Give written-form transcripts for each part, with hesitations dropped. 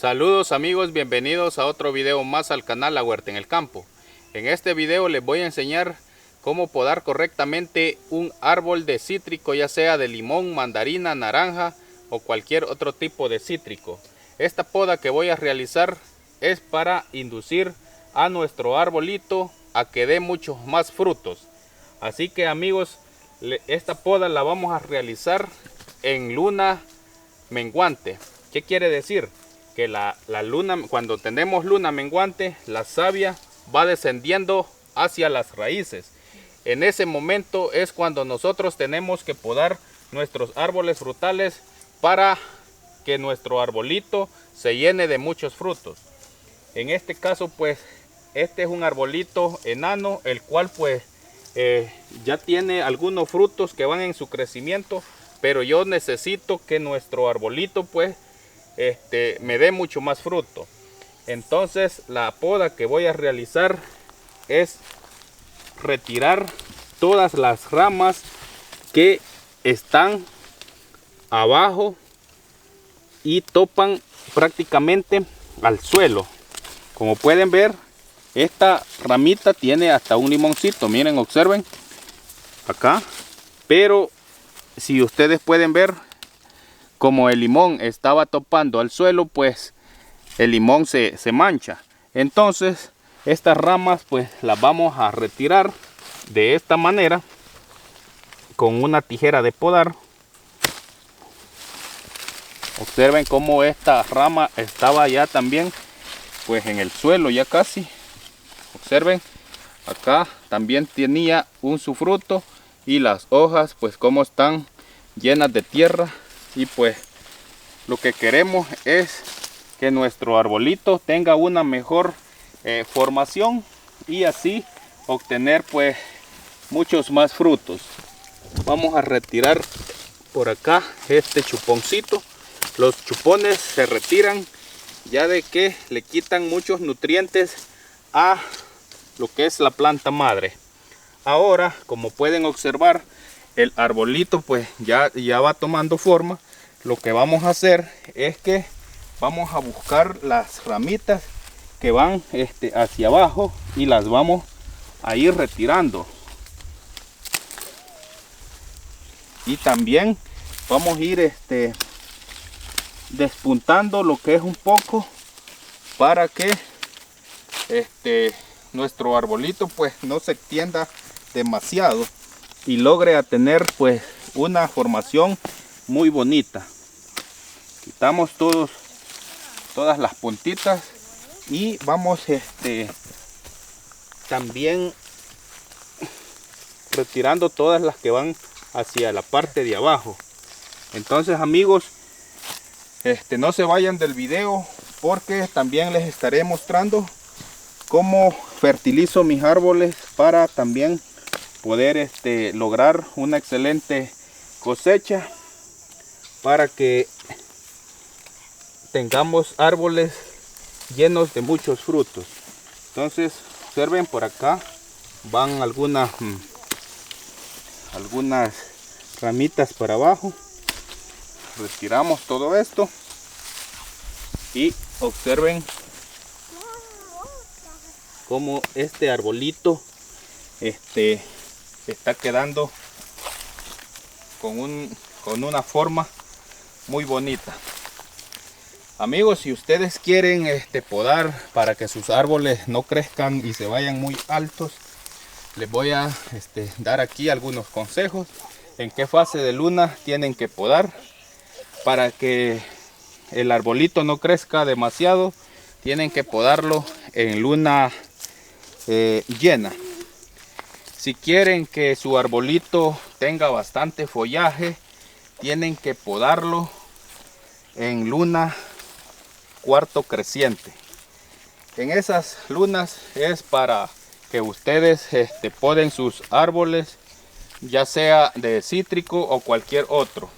Saludos amigos, bienvenidos a otro video más al canal La Huerta en el Campo. En este video les voy a enseñar cómo podar correctamente un árbol de cítrico, ya sea de limón, mandarina, naranja o cualquier otro tipo de cítrico. Esta poda que voy a realizar es para inducir a nuestro arbolito a que dé muchos más frutos. Así que amigos, esta poda la vamos a realizar en luna menguante. ¿Qué quiere decir? Que la luna, cuando tenemos luna menguante, la savia va descendiendo hacia las raíces. En ese momento es cuando nosotros tenemos que podar nuestros árboles frutales para que nuestro arbolito se llene de muchos frutos. En este caso pues este es un arbolito enano, el cual pues ya tiene algunos frutos que van en su crecimiento, pero yo necesito que nuestro arbolito pues me dé mucho más fruto. Entonces la poda que voy a realizar es retirar todas las ramas que están abajo y topan prácticamente al suelo. Como pueden ver, esta ramita tiene hasta un limoncito, miren, observen acá, pero si ustedes pueden ver, como el limón estaba topando al suelo, pues el limón se mancha. Entonces estas ramas pues las vamos a retirar de esta manera con una tijera de podar. Observen cómo esta rama estaba ya también pues en el suelo ya casi. Observen, acá también tenía un su fruto y las hojas pues como están llenas de tierra. Y pues lo que queremos es que nuestro arbolito tenga una mejor formación y así obtener pues muchos más frutos. Vamos a retirar por acá este chuponcito. Los chupones se retiran ya de que le quitan muchos nutrientes a lo que es la planta madre. Ahora, como pueden observar, el arbolito pues ya va tomando forma. Lo que vamos a hacer es que vamos a buscar las ramitas que van hacia abajo y las vamos a ir retirando. Y también vamos a ir despuntando lo que es un poco para que nuestro arbolito pues no se extienda demasiado y logre a tener pues una formación muy bonita. Quitamos todas las puntitas y vamos también retirando todas las que van hacia la parte de abajo. Entonces amigos, no se vayan del video porque también les estaré mostrando cómo fertilizo mis árboles para también poder lograr una excelente cosecha, para que tengamos árboles llenos de muchos frutos. Entonces observen, por acá van algunas ramitas para abajo. Retiramos todo esto y observen cómo este arbolito está quedando con una forma muy bonita. Amigos, si ustedes quieren podar para que sus árboles no crezcan y se vayan muy altos, les voy a dar aquí algunos consejos en qué fase de luna tienen que podar. Para que el arbolito no crezca demasiado, tienen que podarlo en luna llena. Si quieren que su arbolito tenga bastante follaje, tienen que podarlo en luna cuarto creciente. En esas lunas es para que ustedes poden sus árboles, ya sea de cítrico o cualquier otro.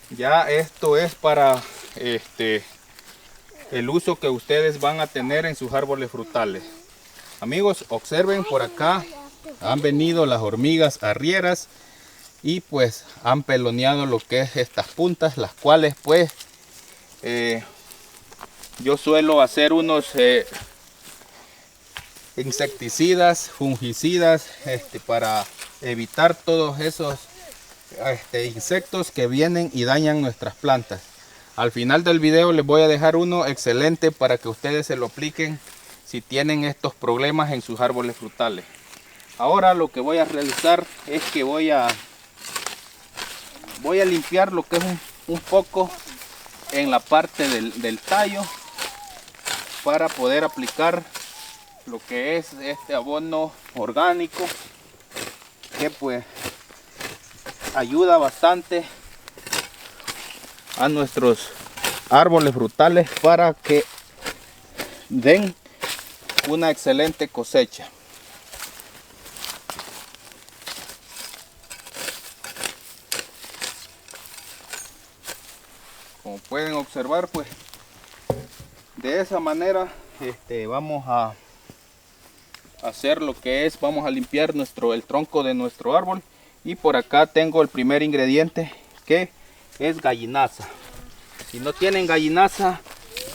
Ya esto es para el uso que ustedes van a tener en sus árboles frutales. Amigos, observen, por acá han venido las hormigas arrieras y pues han peloneado lo que es estas puntas, las cuales pues yo suelo hacer unos insecticidas, fungicidas, para evitar todos esos insectos que vienen y dañan nuestras plantas. Al final del video les voy a dejar uno excelente para que ustedes se lo apliquen si tienen estos problemas en sus árboles frutales. Ahora lo que voy a realizar es que voy a limpiar lo que es un poco en la parte del tallo para poder aplicar lo que es este abono orgánico, que pues ayuda bastante a nuestros árboles frutales para que den una excelente cosecha. Como pueden observar, pues de esa manera vamos a hacer lo que es, vamos a limpiar el tronco de nuestro árbol. Y por acá tengo el primer ingrediente, que es gallinaza. Si no tienen gallinaza,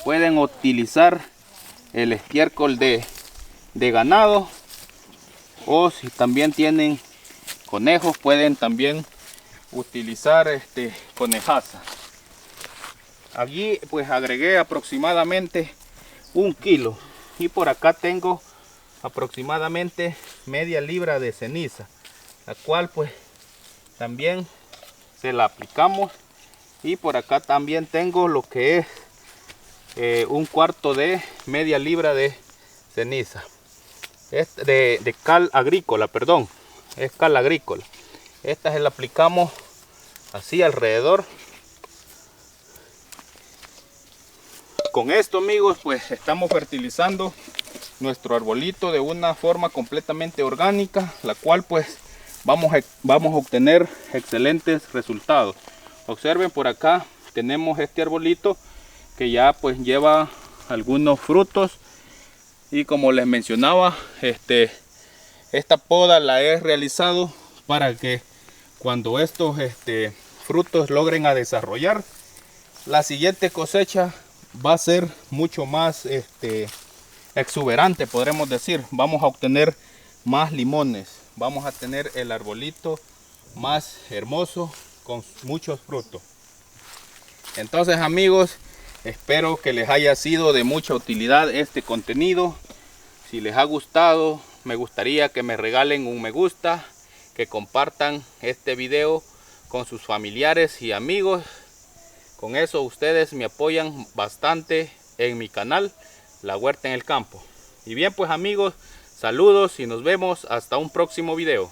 pueden utilizar el estiércol de ganado, o si también tienen conejos, pueden también utilizar conejaza. Allí pues agregué aproximadamente 1 kilo, y por acá tengo aproximadamente media libra de ceniza, la cual pues también se la aplicamos. Y por acá también tengo lo que es 1/4 de media libra de ceniza, de cal agrícola, perdón, es cal agrícola. Esta se la aplicamos así alrededor. Con esto, amigos, pues estamos fertilizando nuestro arbolito de una forma completamente orgánica, la cual pues vamos a obtener excelentes resultados. Observen, por acá tenemos este arbolito que ya pues lleva algunos frutos, y como les mencionaba, esta poda la he realizado para que cuando estos frutos logren a desarrollar, la siguiente cosecha va a ser mucho más exuberante, podremos decir. Vamos a obtener más limones, vamos a tener el arbolito más hermoso con muchos frutos. Entonces, amigos, espero que les haya sido de mucha utilidad este contenido. Si les ha gustado, me gustaría que me regalen un me gusta, que compartan este video con sus familiares y amigos. Con eso ustedes me apoyan bastante en mi canal, La Huerta en el Campo. Y bien, pues amigos, saludos y nos vemos hasta un próximo video.